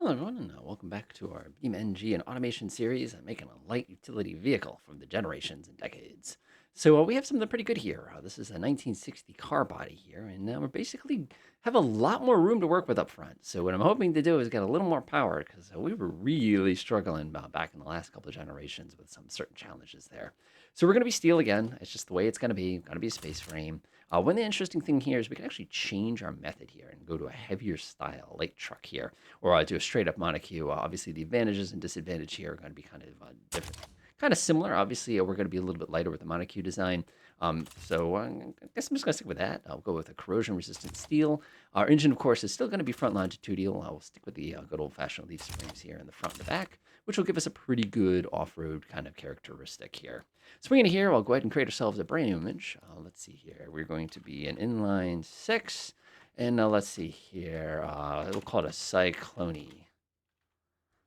Hello, everyone, and welcome back to our BeamNG and automation series on making a light utility vehicle from the generations and decades. So we have something pretty good here. This is a 1960 car body here, and we're basically have a lot more room to work with up front. So what I'm hoping to do is get a little more power because we were really struggling back in the last couple of generations with some certain challenges there. So we're going to be steel again. It's just the way it's going to be. Going to be a space frame. One of the interesting thing here is we can actually change our method here and go to a heavier style light truck here or do a straight up monocoque. Obviously, the advantages and disadvantage here are going to be kind of different, kind of similar. Obviously, we're going to be a little bit lighter with the monocoque design. I guess I'm just going to stick with that. I'll go with a corrosion resistant steel. Our engine, of course, is still going to be front longitudinal. I'll stick with the good old fashioned leaf springs here in the front and the back, which will give us a pretty good off road kind of characteristic here. Swinging here, I'll go ahead and create ourselves a brand new image. Let's see here. We're going to be an inline six. And let's see here. We'll call it a Cyclone.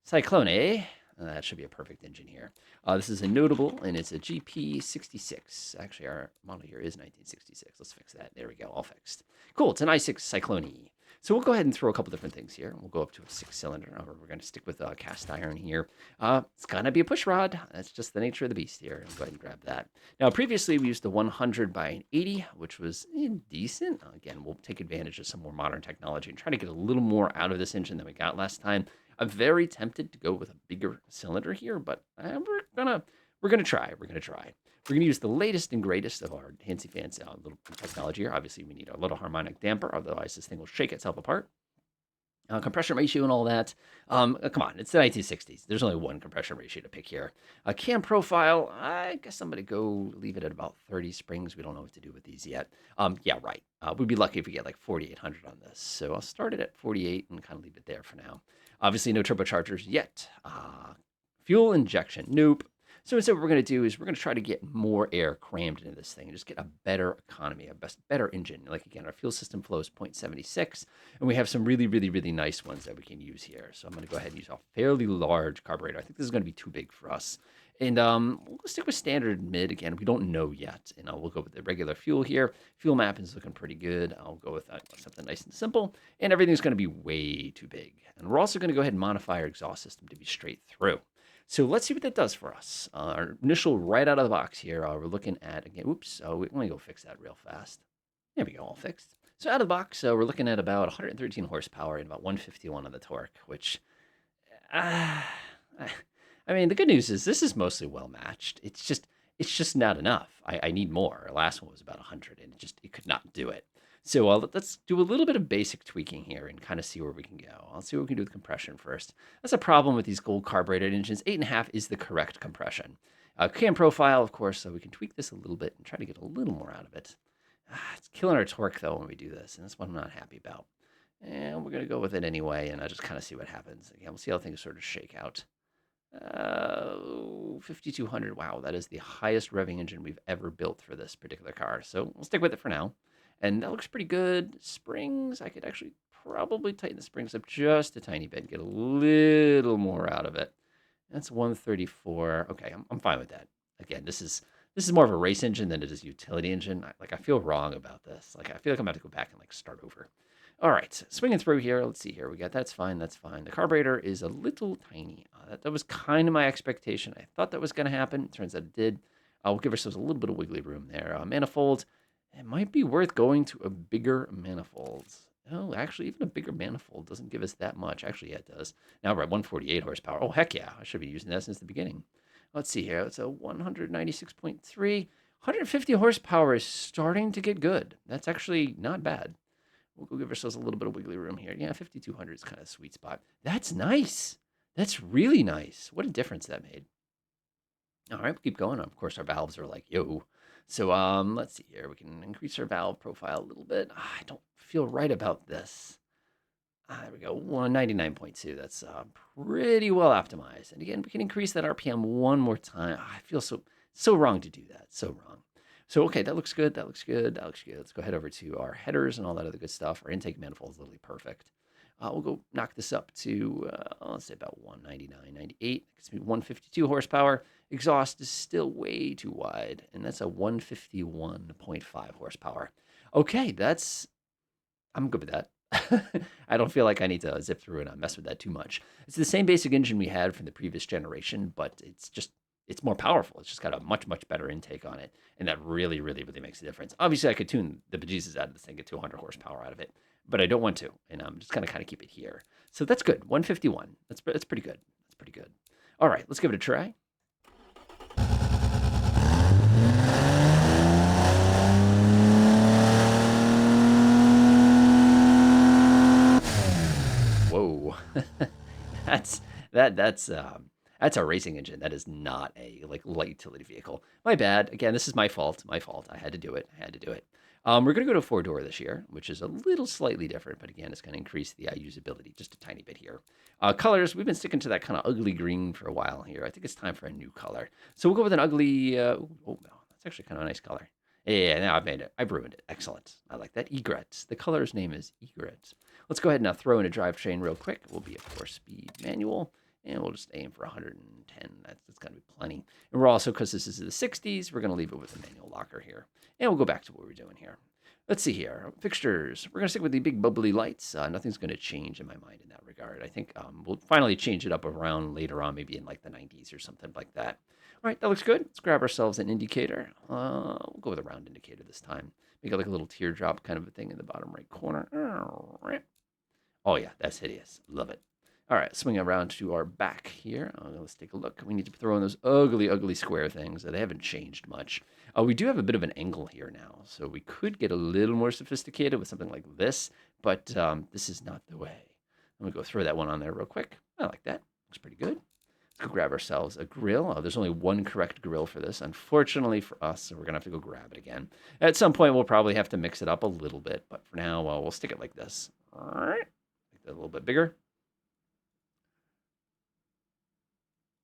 Cyclone. That should be a perfect engine here. This is a notable, and it's a GP66. Actually, our model here is 1966. Let's fix that. There we go. All fixed. Cool. It's an i6 Cyclone. So we'll go ahead and throw a couple different things here. We'll go up to a 6-cylinder. We're going to stick with cast iron here. It's going to be a push rod. That's just the nature of the beast here. I'll go ahead and grab that. Now, previously, we used the 100 by an 80, which was decent. Again, we'll take advantage of some more modern technology and try to get a little more out of this engine than we got last time. I'm very tempted to go with a bigger cylinder here, but we're gonna try. We're gonna use the latest and greatest of our fancy little technology here. Obviously, we need a little harmonic damper, otherwise this thing will shake itself apart. Compression ratio and all that. Come on, it's the 1960s. There's only one compression ratio to pick here. Cam profile, I guess I'm going to go leave it at about 30 springs. We don't know what to do with these yet. Yeah, right. We'd be lucky if we get like 4,800 on this. So I'll start it at 48 and kind of leave it there for now. Obviously, no turbochargers yet. Fuel injection, nope. So instead, what we're going to do is we're going to try to get more air crammed into this thing and just get a better economy, better engine. Like again, our fuel system flow is 0.76, and we have some really nice ones that we can use here. So I'm going to go ahead and use a fairly large carburetor. I think this is going to be too big for us. And we'll stick with standard mid again. We don't know yet. And we'll go with the regular fuel here. Fuel map is looking pretty good. I'll go with something nice and simple. And everything's going to be way too big. And we're also going to go ahead and modify our exhaust system to be straight through. So let's see what that does for us. Our initial right out of the box here, we're looking at, again, oops, let me go fix that real fast. There we go, all fixed. So out of the box, we're looking at about 113 horsepower and about 151 of the torque, which, I mean, the good news is this is mostly well matched. It's just not enough. I need more. Our last one was about 100, and it could not do it. So let's do a little bit of basic tweaking here and kind of see where we can go. I'll see what we can do with compression first. That's a problem with these gold carbureted engines. 8.5 is the correct compression. Cam profile, of course, so we can tweak this a little bit and try to get a little more out of it. It's killing our torque, though, when we do this, and that's what I'm not happy about. And we're going to go with it anyway, and I'll just kind of see what happens. Again, we'll see how things sort of shake out. 5,200, wow, that is the highest revving engine we've ever built for this particular car. So we'll stick with it for now. And that looks pretty good. Springs, I could actually probably tighten the springs up just a tiny bit and get a little more out of it. That's 134. Okay, I'm fine with that. Again, this is more of a race engine than it is a utility engine. I feel wrong about this. I feel like I'm about to go back and start over. All right, swinging through here. Let's see here. We got that's fine. That's fine. The carburetor is a little tiny. That was kind of my expectation. I thought that was going to happen. Turns out it did. We'll give ourselves a little bit of wiggly room there. Manifold. It might be worth going to a bigger manifold. Oh, actually, even a bigger manifold doesn't give us that much. Actually, yeah, it does. Now we're at 148 horsepower. Oh, heck yeah. I should be using that since the beginning. Let's see here. It's a 196.3. 150 horsepower is starting to get good. That's actually not bad. We'll go give ourselves a little bit of wiggly room here. Yeah, 5,200 is kind of a sweet spot. That's nice. That's really nice. What a difference that made. All right, we'll keep going. Of course, our valves are like, yo. So let's see here. We can increase our valve profile a little bit. I don't feel right about this. There we go, 199.2. That's pretty well optimized. And again, we can increase that RPM one more time. I feel so wrong to do that. So wrong. So, okay, that looks good. That looks good. That looks good. Let's go head over to our headers and all that other good stuff. Our intake manifold is literally perfect. We'll go knock this up to, let's say about 199, 98. It gives me 152 horsepower. Exhaust is still way too wide, and that's a 151.5 horsepower. Okay, I'm good with that. I don't feel like I need to zip through and mess with that too much. It's the same basic engine we had from the previous generation, but it's more powerful. It's just got a much better intake on it, and that really makes a difference. Obviously, I could tune the bejesus out of this thing, get 200 horsepower out of it, but I don't want to, and I'm just gonna kind of keep it here. So that's good. 151. That's pretty good. That's pretty good. All right, let's give it a try. Whoa, that's that's a racing engine. That is not a like light utility vehicle. My bad. Again, this is my fault. My fault. I had to do it. I had to do it. We're going to go to four-door this year, which is a little slightly different, but again, it's going to increase the usability just a tiny bit here. Colors, we've been sticking to that kind of ugly green for a while here. I think it's time for a new color. So we'll go with an ugly, oh no, that's actually kind of a nice color. Yeah, now I've made it. I've ruined it. Excellent. I like that. Egret. The color's name is Egret. Let's go ahead and now throw in a drivetrain real quick. We'll be a 4-speed manual, and we'll just aim for 110. That's going to be plenty. And we're also, because this is the 60s, we're going to leave it with a manual locker here. And we'll go back to what we're doing here. Let's see here. Fixtures. We're going to stick with the big bubbly lights. Nothing's going to change in my mind in that regard. I think we'll finally change it up around later on, maybe in like the 90s or something like that. All right, that looks good. Let's grab ourselves an indicator. We'll go with a round indicator this time. Make it like a little teardrop kind of a thing in the bottom right corner. Oh, yeah, that's hideous. Love it. All right, swing around to our back here. Let's take a look. We need to throw in those ugly square things. They haven't changed much. We do have a bit of an angle here now, so we could get a little more sophisticated with something like this, but this is not the way. I'm going to go throw that one on there real quick. I like that. Looks pretty good. Let's go grab ourselves a grill. There's only one correct grill for this, unfortunately for us, so we're going to have to go grab it again. At some point, we'll probably have to mix it up a little bit, but for now, we'll stick it like this. All right. Make that a little bit bigger.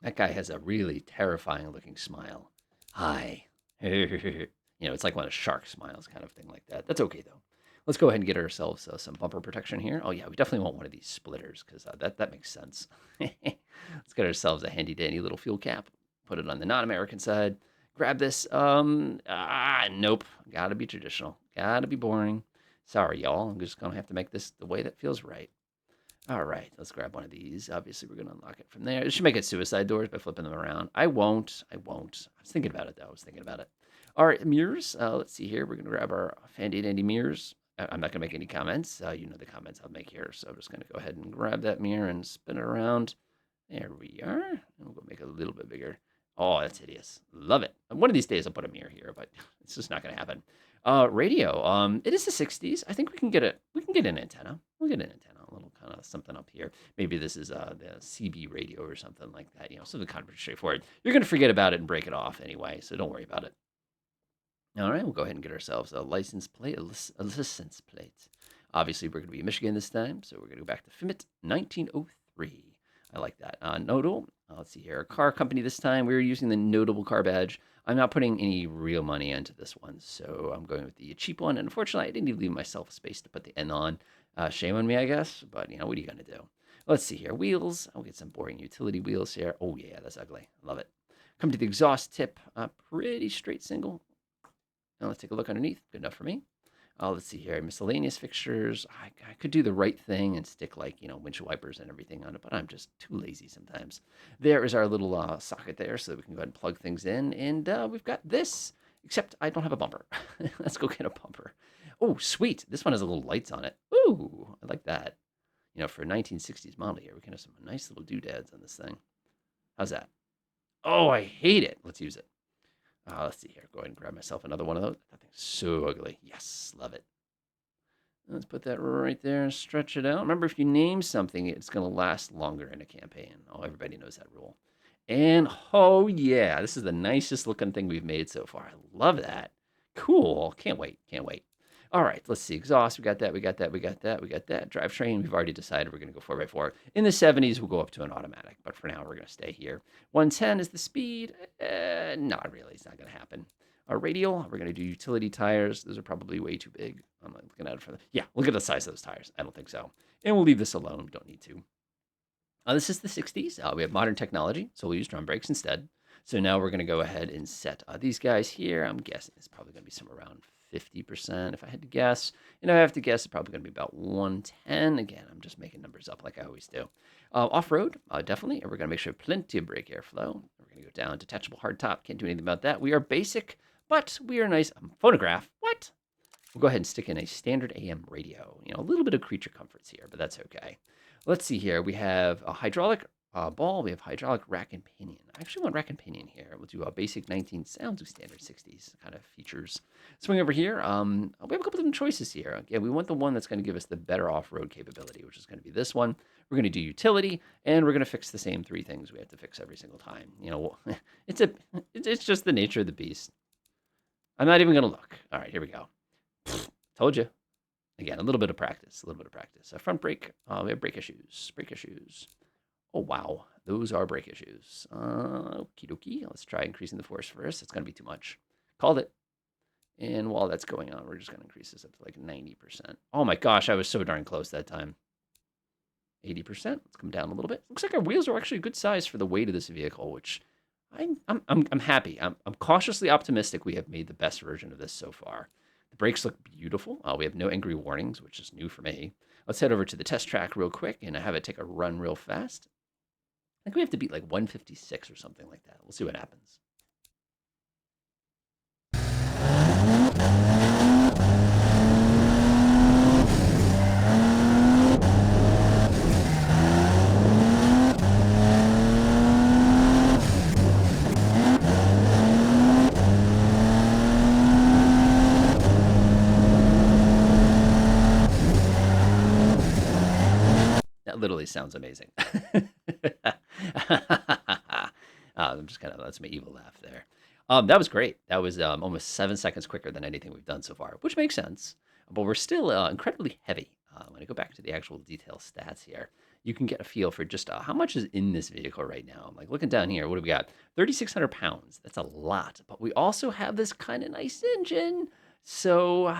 That guy has a really terrifying looking smile. Hi. It's like one of shark smiles kind of thing like that. That's okay, though. Let's go ahead and get ourselves some bumper protection here. Oh, yeah, we definitely want one of these splitters because that makes sense. Let's get ourselves a handy-dandy little fuel cap. Put it on the non-American side. Grab this. Nope. Gotta be traditional. Gotta be boring. Sorry, y'all. I'm just going to have to make this the way that feels right. All right, let's grab one of these. Obviously, we're going to unlock it from there. It should make it suicide doors by flipping them around. I won't. I was thinking about it, though. I was thinking about it. All right, mirrors. Let's see here. We're going to grab our handy-dandy mirrors. I'm not going to make any comments. You know the comments I'll make here. So I'm just going to go ahead and grab that mirror and spin it around. There we are. And we'll go make it a little bit bigger. Oh, that's hideous. Love it. One of these days I'll put a mirror here, but it's just not going to happen. Radio. It is the 60s. I think we can get it. We can get an antenna. We'll get an antenna. A little kind of something up here. Maybe this is the CB radio or something like that. Something kind of straightforward. You're going to forget about it and break it off anyway, so don't worry about it. All right, we'll go ahead and get ourselves a license plate, a license plate. Obviously, we're going to be in Michigan this time, so we're going to go back to FIMIT 1903. I like that. Nodal. Let's see here. Car company this time. We're using the notable car badge. I'm not putting any real money into this one, so I'm going with the cheap one. And unfortunately, I didn't even leave myself space to put the N on. Shame on me, I guess. But, what are you going to do? Let's see here. Wheels. I'll get some boring utility wheels here. Oh, yeah, that's ugly. Love it. Come to the exhaust tip. Pretty straight single. Now let's take a look underneath. Good enough for me. Let's see here. Miscellaneous fixtures. I could do the right thing and stick windshield wipers and everything on it, but I'm just too lazy sometimes. There is our little socket there so that we can go ahead and plug things in. And we've got this, except I don't have a bumper. Let's go get a bumper. Oh, sweet. This one has a little lights on it. Ooh, I like that. For a 1960s model here, we can have some nice little doodads on this thing. How's that? Oh, I hate it. Let's use it. Let's see here. Go ahead and grab myself another one of those. That thing's so ugly. Yes, love it. Let's put that right there and stretch it out. Remember, if you name something, it's going to last longer in a campaign. Oh, everybody knows that rule. And, oh, yeah, this is the nicest looking thing we've made so far. I love that. Cool. Can't wait. Can't wait. All right, let's see. Exhaust, we got that. Drivetrain, we've already decided we're going to go 4x4. In the 70s, we'll go up to an automatic, but for now, we're going to stay here. 110 is the speed. Not really. It's not going to happen. Our radial, we're going to do utility tires. Those are probably way too big. I'm not looking at it for the... Yeah, look at the size of those tires. I don't think so. And we'll leave this alone. We don't need to. This is the 60s. We have modern technology, so we'll use drum brakes instead. So now we're going to go ahead and set these guys here. I'm guessing it's probably going to be somewhere around 50% if I had to guess. And if I have to guess, it's probably going to be about 110. Again, I'm just making numbers up like I always do. Off-road, definitely. And we're going to make sure plenty of brake airflow. We're going to go down detachable hardtop. Can't do anything about that. We are basic, but we are nice. Phonograph. What? We'll go ahead and stick in a standard AM radio. You know, a little bit of creature comforts here, but that's okay. Let's see here. We have a hydraulic ball. We have hydraulic rack and pinion. I actually want rack and pinion here. We'll do a basic 19 sounds with standard 60s kind of features. Swing over here. We have a couple different choices here. Yeah, we want the one that's going to give us the better off-road capability, which is going to be this one. We're going to do utility, and we're going to fix the same 3 things we have to fix every single time. You know, it's just the nature of the beast. I'm not even going to look. All right, here we go. Told you. Again, a little bit of practice. Front brake. We have brake issues. Oh, wow. Those are brake issues. Okie dokie. Let's try increasing the force first. It's going to be too much. Called it. And while that's going on, we're just going to increase this up to like 90%. Oh my gosh, I was so darn close that time. 80%. Let's come down a little bit. Looks like our wheels are actually a good size for the weight of this vehicle, which I'm happy. I'm cautiously optimistic we have made the best version of this so far. The brakes look beautiful. We have no angry warnings, which is new for me. Let's head over to the test track real quick and have it take a run real fast. I think we have to beat like 156 or something like that. We'll see what happens. That literally sounds amazing. I'm just kind of, that's my evil laugh there. That was great. That was almost 7 seconds quicker than anything we've done so far, which makes sense. But we're still incredibly heavy. When I go back to the actual detail stats here, you can get a feel for just how much is in this vehicle right now. I'm like looking down here. What do we got? 3,600 pounds. That's a lot. But we also have this kind of nice engine. So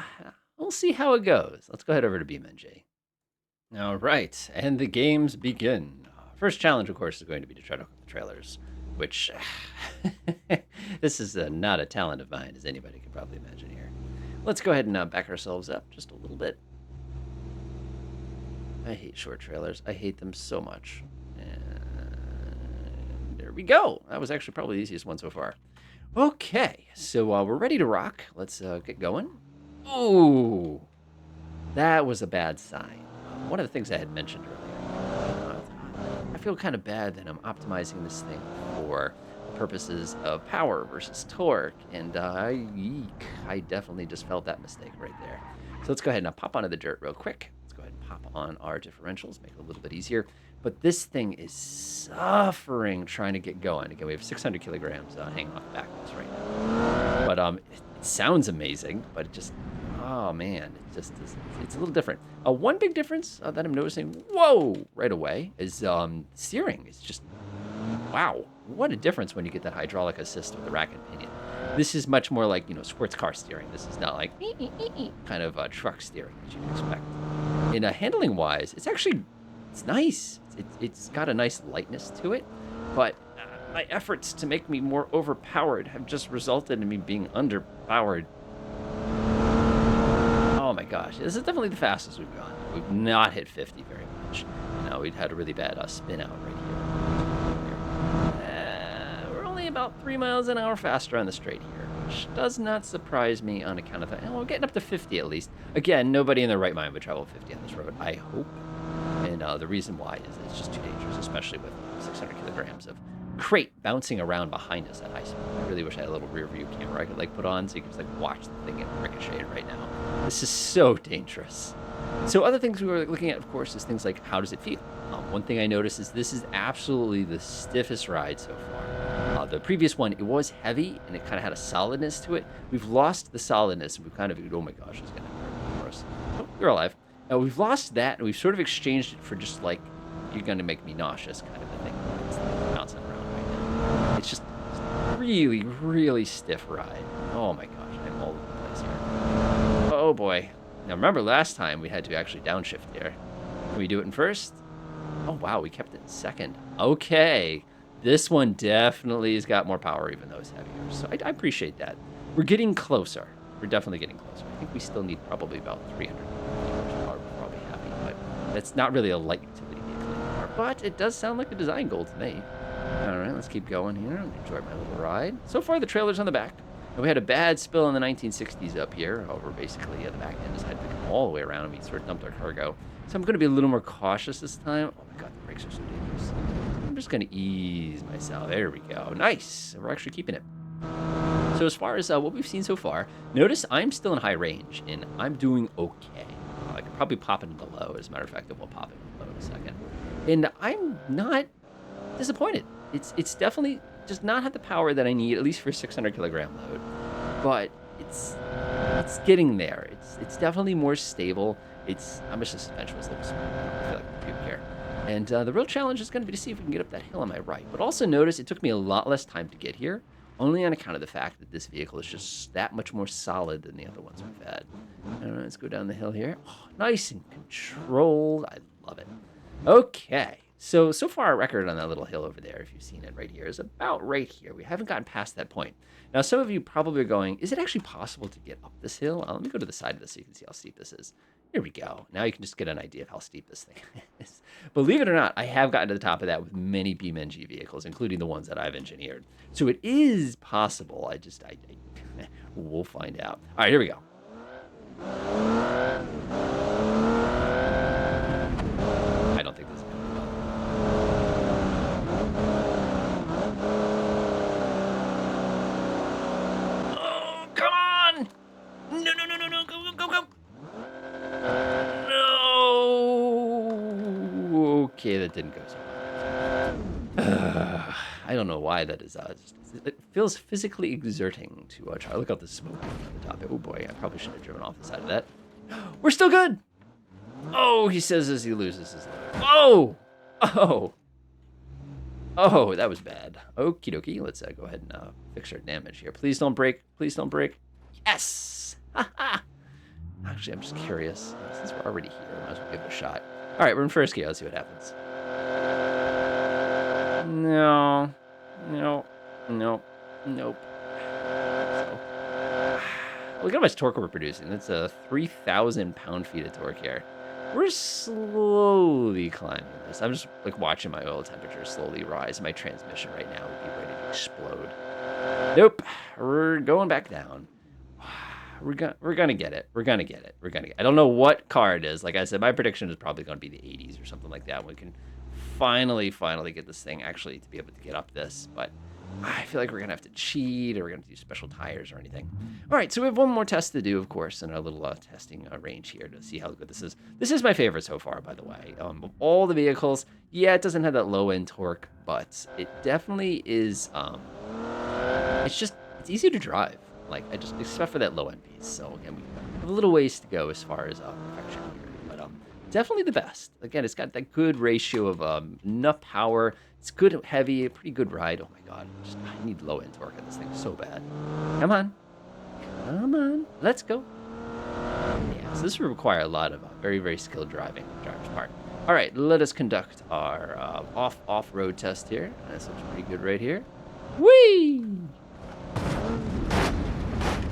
we'll see how it goes. Let's go ahead over to BeamNG. All right, and the games begin. First challenge, of course, is going to be to try to hook the trailers, which this is not a talent of mine, as anybody can probably imagine here. Let's go ahead and back ourselves up just a little bit. I hate short trailers. I hate them so much. And there we go. That was actually probably the easiest one so far. Okay, so we're ready to rock. Let's get going. Oh, that was a bad sign. One of the things I had mentioned earlier, I feel kind of bad that I'm optimizing this thing for purposes of power versus torque, and I definitely just felt that mistake right there. So let's go ahead and pop onto the dirt real quick. Let's go ahead and pop on our differentials, make it a little bit easier. But this thing is suffering trying to get going. Again, we have 600 kilograms hanging off the back of this right now. But it sounds amazing, but it just... Oh man, it's a little different. One big difference that I'm noticing, right away, is steering. It's just, wow, what a difference when you get that hydraulic assist with the rack and pinion. This is much more like, sports car steering. This is not like kind of truck steering that you'd expect. And handling wise, it's nice. It's got a nice lightness to it, but my efforts to make me more overpowered have just resulted in me being underpowered. Oh my gosh, this is definitely the fastest we've gone. We've not hit 50 very much. We'd had a really bad spin out right here. We're only about 3 miles an hour faster on the straight here, which does not surprise me on account of that. And we're getting up to 50 at least. Again, nobody in their right mind would travel 50 on this road, I hope. And the reason why is it's just too dangerous, especially with 600 kilograms of crate bouncing around behind us at high speed. I really wish I had a little rear view camera I could put on so you could just watch the thing get ricocheted right now. This is so dangerous. So other things we were looking at, of course, is things like how does it feel? One thing I noticed is this is absolutely the stiffest ride so far. The previous one, it was heavy and it kind of had a solidness to it. We've lost the solidness and we've kind of, oh my gosh, it's going to hurt for us. Oh, you're alive. We've lost that and we've sort of exchanged it for just like, you're going to make me nauseous kind of a thing. It's bouncing around right now. It's just really, really stiff ride. Oh my gosh, I'm all over the place here. Oh boy. Now remember last time we had to actually downshift here. Can we do it in first? Oh wow, we kept it in second. Okay. This one definitely has got more power even though it's heavier. So I appreciate that. We're getting closer. We're definitely getting closer. I think we still need probably about 300 horsepower. We're probably happy, but that's not really a light utility vehicle anymore. But it does sound like a design goal to me. All right, let's keep going here. Enjoy my little ride. So far, the trailer's on the back. And we had a bad spill in the 1960s up here. However, basically, the back end decided to come all the way around and we sort of dumped our cargo. So I'm going to be a little more cautious this time. Oh my god, the brakes are so dangerous. I'm just going to ease myself. There we go. Nice. We're actually keeping it. So as far as what we've seen so far, notice I'm still in high range, and I'm doing okay. I could probably pop it in the low. As a matter of fact, we'll pop it in the low in a second. And I'm not disappointed. It's definitely does not have the power that I need, at least for a 600 kilogram load. But it's getting there. It's definitely more stable. I wish the suspension was a little smoother. I feel like I don't care. And the real challenge is going to be to see if we can get up that hill on my right. But also notice it took me a lot less time to get here, only on account of the fact that this vehicle is just that much more solid than the other ones we've had. All right, let's go down the hill here. Oh, nice and controlled. I love it. Okay, so far our record on that little hill over there, if you've seen it right here, is about right here. We haven't gotten past that point. Now, some of you probably are going, is it actually possible to get up this hill? Let me go to the side of this so you can see how steep this is. Here we go. Now you can just get an idea of how steep this thing is. Believe it or not, I have gotten to the top of that with many BeamNG vehicles, including the ones that I've engineered. So it is possible. We'll find out. All right, here we go. I don't think this is going to be well. Oh, come on! No, no, no, no, no, go, go, go, go! No! Okay, that didn't go so well. I don't know why that is. It feels physically exerting to try. Look out the smoke on the top. Oh boy, I probably should have driven off the side of that. We're still good! Oh, he says as he loses his life. Oh! Oh! Oh, that was bad. Okie dokie. Let's go ahead and fix our damage here. Please don't break. Please don't break. Yes! Actually, I'm just curious. Since we're already here, might as well give it a shot. All right, we're in first gear. Let's see what happens. No. No. Nope. Nope. So, look at how much torque we're producing. That's a 3,000 pound-feet of torque here. We're slowly climbing this. I'm just like watching my oil temperature slowly rise. My transmission right now would be ready to explode. Nope. We're going back down. We're gonna get it. We're gonna get it. I don't know what car it is. Like I said, my prediction is probably gonna be the 80s or something like that. We can finally get this thing actually to be able to get up this. But I feel like we're gonna have to cheat, or we're gonna do special tires or anything. All right, so we have one more test to do, of course, in our little testing range here to see how good this is. This is my favorite so far, by the way. Of all the vehicles, yeah, it doesn't have that low end torque, but it definitely is. It's easy to drive. Like, except for that low end piece. So again, we have a little ways to go as far as perfection here, but definitely the best. Again, it's got that good ratio of enough power. It's good, heavy, pretty good ride. Oh my god, I need low end torque on this thing so bad. Come on, let's go. Yeah, so this will require a lot of very, very skilled driving on the driver's part. All right, let us conduct our off-road test here. This looks pretty good right here. Whee!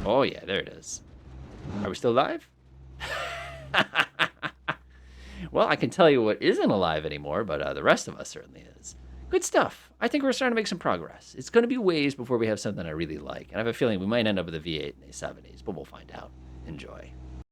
Oh yeah, there it is. Are we still live? Well, I can tell you what isn't alive anymore, but the rest of us certainly is. Good stuff. I think we're starting to make some progress. It's going to be ways before we have something I really like. And I have a feeling we might end up with a V8 in the 70s, but we'll find out. Enjoy.